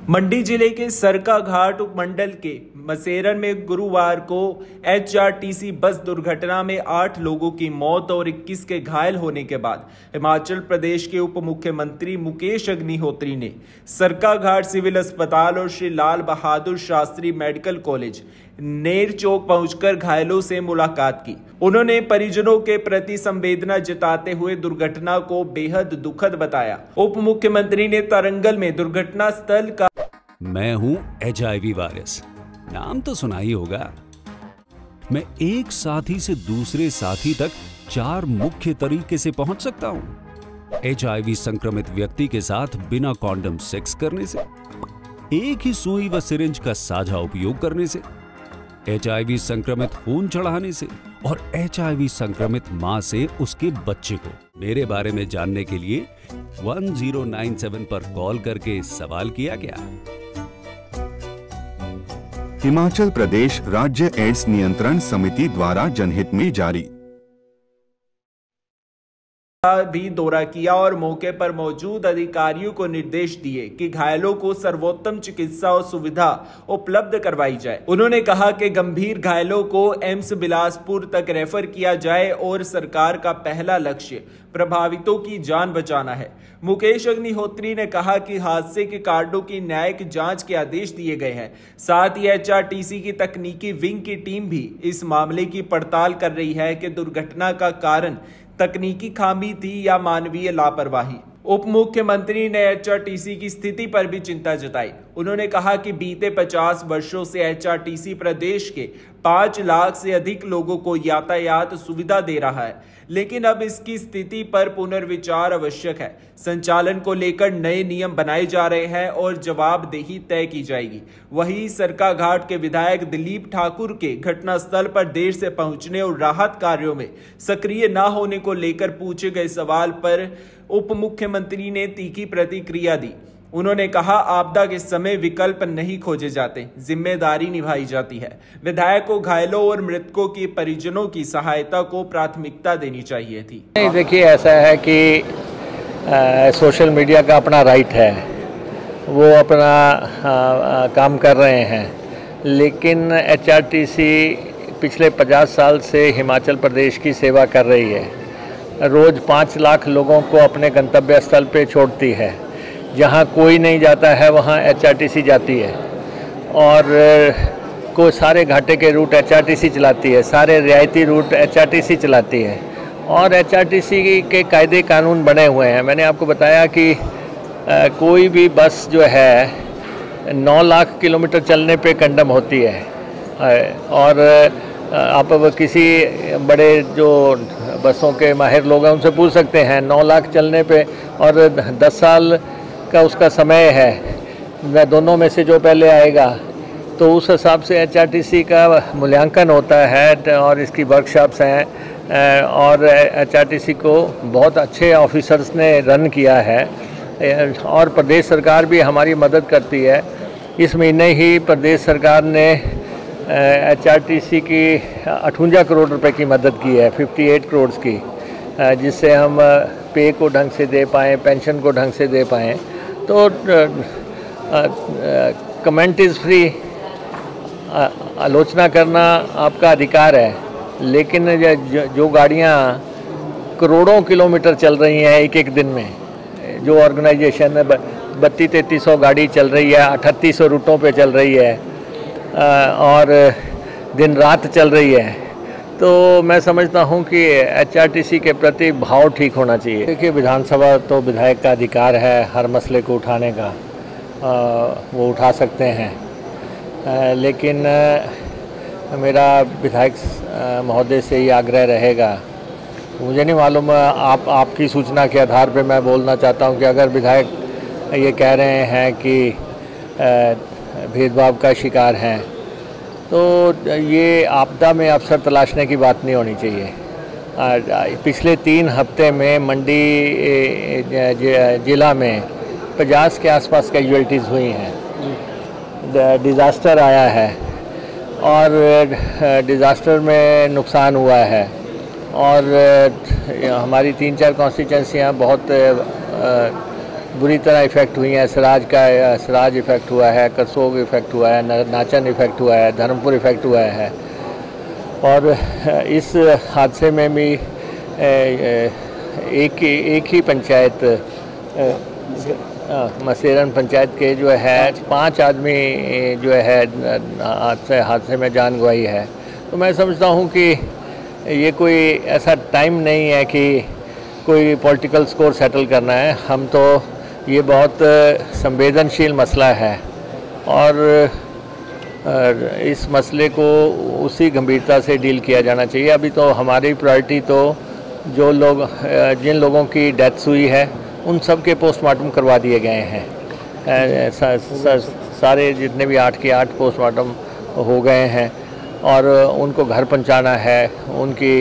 मंडी जिले के सरका घाट उपमंडल के मसेरन में गुरुवार को एचआरटीसी बस दुर्घटना में 8 लोगों की मौत और 21 के घायल होने के बाद हिमाचल प्रदेश के उप मुख्यमंत्री मुकेश अग्निहोत्री ने सरका घाट सिविल अस्पताल और श्री लाल बहादुर शास्त्री मेडिकल कॉलेज नेर चौक पहुंचकर घायलों से मुलाकात की। उन्होंने परिजनों के प्रति संवेदना जताते हुए दुर्घटना को बेहद दुखद बताया। उप मुख्यमंत्री ने तरंगल में दुर्घटना स्थल का मैं हूं HIV वायरस, नाम तो सुना ही होगा। मैं एक साथी से दूसरे साथी तक 4 मुख्य तरीके से पहुंच सकता हूं। HIV संक्रमित व्यक्ति के साथ बिना कॉन्डम सेक्स करने से, एक ही सुई व सिरिंज का साझा उपयोग करने से, HIV संक्रमित खून चढ़ाने से और HIV संक्रमित मां से उसके बच्चे को। मेरे बारे में जानने के लिए 1097 पर कॉल करके सवाल किया गया। हिमाचल प्रदेश राज्य एड्स नियंत्रण समिति द्वारा जनहित में जारी भी दौरा किया और मौके पर मौजूद अधिकारियों को निर्देश दिए कि घायलों को सर्वोत्तम चिकित्सा और सुविधा उपलब्ध करवाई जाए। उन्होंने कहा कि गंभीर घायलों को एम्स बिलासपुर तक रेफर किया जाए और सरकार का पहला लक्ष्य प्रभावितों की जान बचाना है। मुकेश अग्निहोत्री ने कहा कि हादसे के कारणों की न्यायिक जांच के आदेश दिए गए हैं। साथ ही एचआरटीसी की तकनीकी विंग की टीम भी इस मामले की पड़ताल कर रही है कि दुर्घटना का कारण तकनीकी खामी थी या मानवीय लापरवाही। उप मुख्यमंत्री ने एचआरटीसी की स्थिति पर भी चिंता जताई। उन्होंने कहा कि बीते 50 वर्षों से एचआरटीसी प्रदेश के 5 लाख से अधिक लोगों को यातायात सुविधा दे रहा है, लेकिन अब इसकी स्थिति पर पुनर्विचार आवश्यक है। संचालन को लेकर नए नियम बनाए जा रहे हैं और जवाबदेही तय की जाएगी। वहीं सरका घाट के विधायक दिलीप ठाकुर के घटनास्थल पर देर से पहुंचने और राहत कार्यों में सक्रिय न होने को लेकर पूछे गए सवाल पर उप मुख्यमंत्री ने तीखी प्रतिक्रिया दी। उन्होंने कहा, आपदा के समय विकल्प नहीं खोजे जाते, जिम्मेदारी निभाई जाती है। विधायक को घायलों और मृतकों के परिजनों की सहायता को प्राथमिकता देनी चाहिए थी। देखिए, ऐसा है कि सोशल मीडिया का अपना राइट है, वो अपना काम कर रहे हैं, लेकिन एचआरटीसी पिछले 50 साल से हिमाचल प्रदेश की सेवा कर रही है। रोज़ 5 लाख लोगों को अपने गंतव्य स्थल पे छोड़ती है। जहाँ कोई नहीं जाता है वहाँ एचआरटीसी जाती है और को सारे घाटे के रूट एचआरटीसी चलाती है, सारे रियायती रूट एचआरटीसी चलाती है और एचआरटीसी के कायदे कानून बने हुए हैं। मैंने आपको बताया कि कोई भी बस जो है 9 लाख किलोमीटर चलने पे कंडम होती है और आप किसी बड़े जो बसों के माहिर लोग हैं उनसे पूछ सकते हैं 9 लाख चलने पे और 10 साल का उसका समय है, वह दोनों में से जो पहले आएगा, तो उस हिसाब से एचआरटीसी का मूल्यांकन होता है और इसकी वर्कशॉप्स हैं और एचआरटीसी को बहुत अच्छे ऑफिसर्स ने रन किया है और प्रदेश सरकार भी हमारी मदद करती है। इस महीने ही प्रदेश सरकार ने एचआरटीसी की 58 करोड़ रुपए की मदद की है, 58 करोड़ की, जिससे हम पे को ढंग से दे पाएँ, पेंशन को ढंग से दे पाएँ। तो कमेंट इज़ फ्री, आलोचना करना आपका अधिकार है, लेकिन जो गाड़ियाँ करोड़ों किलोमीटर चल रही हैं एक दिन में, जो ऑर्गेनाइजेशन 3200-3300 गाड़ी चल रही है, 3800 रूटों पे चल रही है और दिन रात चल रही है, तो मैं समझता हूं कि एचआरटीसी के प्रति भाव ठीक होना चाहिए। देखिए, विधानसभा तो विधायक का अधिकार है हर मसले को उठाने का, वो उठा सकते हैं, लेकिन मेरा विधायक महोदय से ही आग्रह रहेगा। मुझे नहीं मालूम, आपकी सूचना के आधार पे मैं बोलना चाहता हूं कि अगर विधायक ये कह रहे हैं कि भेदभाव का शिकार हैं, तो ये आपदा में अवसर तलाशने की बात नहीं होनी चाहिए। पिछले 3 हफ्ते में मंडी जिला में 50 के आसपास कैजुअल्टीज़ हुई हैं। डिज़ास्टर आया है और डिज़ास्टर में नुकसान हुआ है और हमारी 3-4 कॉन्स्टिट्यूंसियाँ बहुत बुरी तरह इफ़ेक्ट हुई हैं। सराज इफ़ेक्ट हुआ है, करसोग इफ़ेक्ट हुआ है, नाचन इफ़ेक्ट हुआ है, धर्मपुर इफ़ेक्ट हुआ है। और इस हादसे में भी एक ही पंचायत मसेरन पंचायत के जो है 5 आदमी जो है हादसे में जान गंवाई है। तो मैं समझता हूँ कि ये कोई ऐसा टाइम नहीं है कि कोई पॉलिटिकल स्कोर सेटल करना है। हम तो ये बहुत संवेदनशील मसला है और इस मसले को उसी गंभीरता से डील किया जाना चाहिए। अभी तो हमारी प्रायोरिटी तो जिन लोगों की डेथ्स हुई है उन सब के पोस्टमार्टम करवा दिए गए हैं। सारे जितने भी 8 के 8 पोस्टमार्टम हो गए हैं और उनको घर पहुंचाना है, उनकी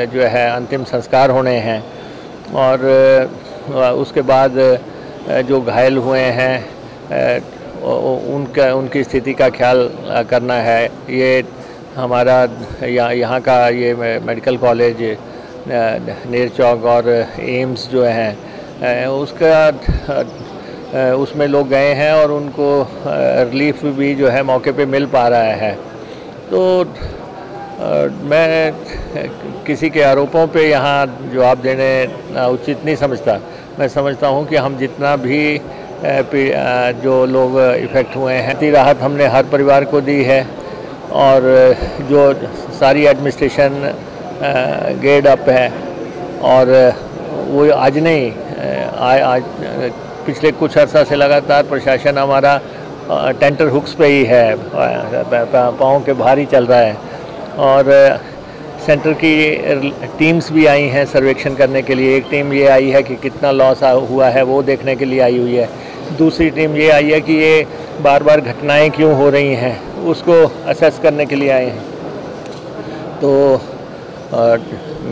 जो है अंतिम संस्कार होने हैं और उसके बाद जो घायल हुए हैं उनकी स्थिति का ख्याल करना है। ये हमारा यहाँ का ये मेडिकल कॉलेज नेर चौक और एम्स जो है उसमें लोग गए हैं और उनको रिलीफ भी जो है मौके पे मिल पा रहा है। तो मैं किसी के आरोपों पे यहाँ जवाब देने उचित नहीं समझता। मैं समझता हूँ कि हम जितना भी जो लोग इफ़ेक्ट हुए हैं राहत हमने हर परिवार को दी है और जो सारी एडमिनिस्ट्रेशन गेड अप है और वो आज नहीं आज पिछले कुछ अर्सा से लगातार प्रशासन हमारा टेंटर हुक्स पे ही है, पाँव के बाहर ही चल रहा है और सेंटर की टीम्स भी आई हैं सर्वेक्षण करने के लिए। एक टीम ये आई है कि कितना लॉस हुआ है वो देखने के लिए आई हुई है, दूसरी टीम ये आई है कि ये बार बार घटनाएं क्यों हो रही हैं उसको असेस करने के लिए आए हैं। तो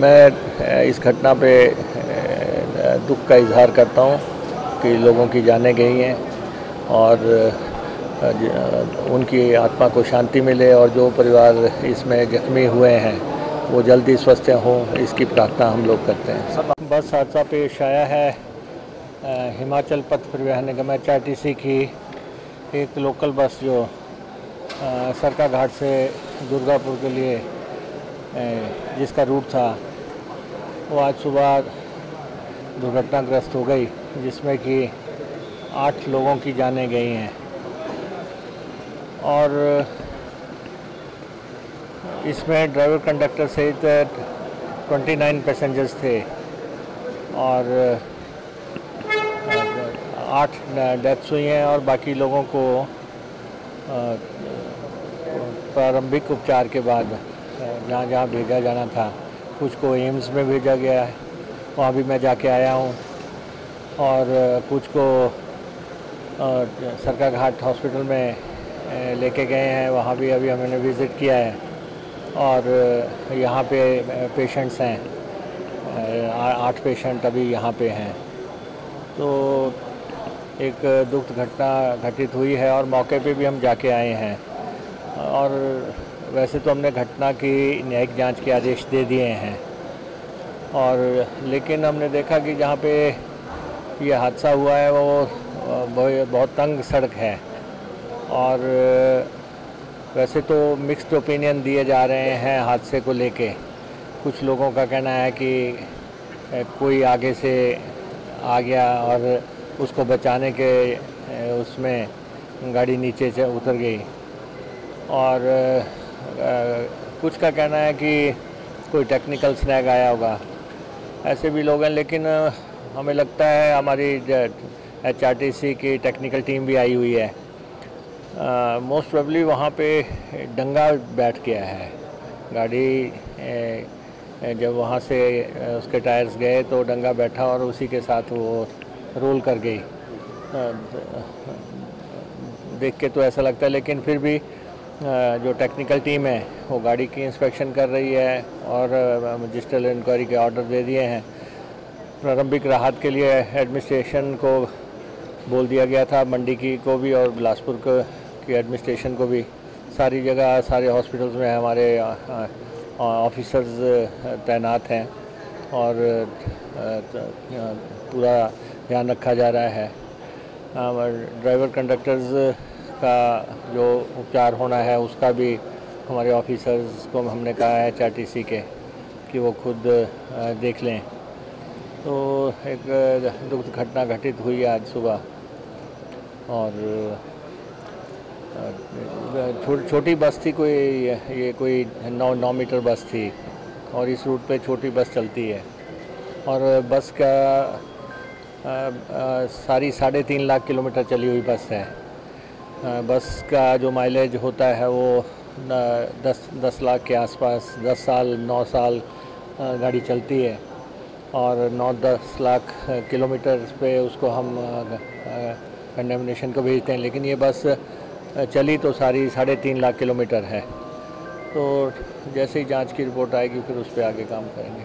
मैं इस घटना पे दुख का इजहार करता हूँ कि लोगों की जानें गई हैं और उनकी आत्मा को शांति मिले और जो परिवार इसमें जख्मी हुए हैं वो जल्दी स्वस्थ हों, इसकी प्रार्थना हम लोग करते हैं। बस हादसा पेश आया है हिमाचल पथ परिवहन निगम HRTC की एक लोकल बस जो सरका घाट से दुर्गापुर के लिए जिसका रूट था वो आज सुबह दुर्घटनाग्रस्त हो गई, जिसमें कि 8 लोगों की जानें गई हैं और इसमें ड्राइवर कंडक्टर सहित 29 पैसेंजर्स थे और 8 डेथ्स हुई हैं और बाकी लोगों को प्रारंभिक उपचार के बाद जहाँ भेजा जाना था, कुछ को एम्स में भेजा गया है, वहाँ भी मैं जाके आया हूँ और कुछ को सरका घाट हॉस्पिटल में लेके गए हैं, वहाँ भी अभी हमने विज़िट किया है और यहाँ पे पेशेंट्स हैं, 8 पेशेंट अभी यहाँ पे हैं। तो एक दुख घटना घटित हुई है और मौके पे भी हम जाके आए हैं और वैसे तो हमने घटना की न्यायिक जांच के आदेश दे दिए हैं और लेकिन हमने देखा कि जहाँ पे ये हादसा हुआ है वो बहुत तंग सड़क है और वैसे तो मिक्स्ड ओपिनियन दिए जा रहे हैं हादसे को लेके। कुछ लोगों का कहना है कि कोई आगे से आ गया और उसको बचाने के उसमें गाड़ी नीचे से उतर गई और कुछ का कहना है कि कोई टेक्निकल स्नैग आया होगा, ऐसे भी लोग हैं। लेकिन हमें लगता है हमारी HRTC की टेक्निकल टीम भी आई हुई है, मोस्ट प्रोबेबली वहाँ पे डंगा बैठ गया है। गाड़ी जब वहाँ से उसके टायर्स गए तो डंगा बैठा और उसी के साथ वो रोल कर गई। देख के तो ऐसा लगता है, लेकिन फिर भी जो टेक्निकल टीम है वो गाड़ी की इंस्पेक्शन कर रही है और मजिस्ट्रियल इंक्वायरी के ऑर्डर दे दिए हैं। प्रारंभिक राहत के लिए एडमिनिस्ट्रेशन को बोल दिया गया था, मंडी को भी और बिलासपुर की एडमिनिस्ट्रेशन को भी। सारी जगह सारे हॉस्पिटल्स में हमारे ऑफिसर्स तैनात हैं और पूरा ध्यान रखा जा रहा है। ड्राइवर कंडक्टर्स का जो उपचार होना है उसका भी हमारे ऑफिसर्स को हमने कहा है HRTC के कि वो खुद देख लें। तो एक दुखद घटना घटित हुई आज सुबह, और छोटी बस थी, कोई 9 मीटर बस थी, और इस रूट पे छोटी बस चलती है, और बस का सारी 3.5 लाख किलोमीटर चली हुई बस है। बस का जो माइलेज होता है वो 10 लाख के आसपास, 10 साल 9 साल गाड़ी चलती है, और 9-10 लाख किलोमीटर पे उसको हम कंडेमनेशन को भेजते हैं। लेकिन ये बस चली तो सारी 3.5 लाख किलोमीटर है। तो जैसे ही जांच की रिपोर्ट आएगी फिर उस पर आगे काम करेंगे।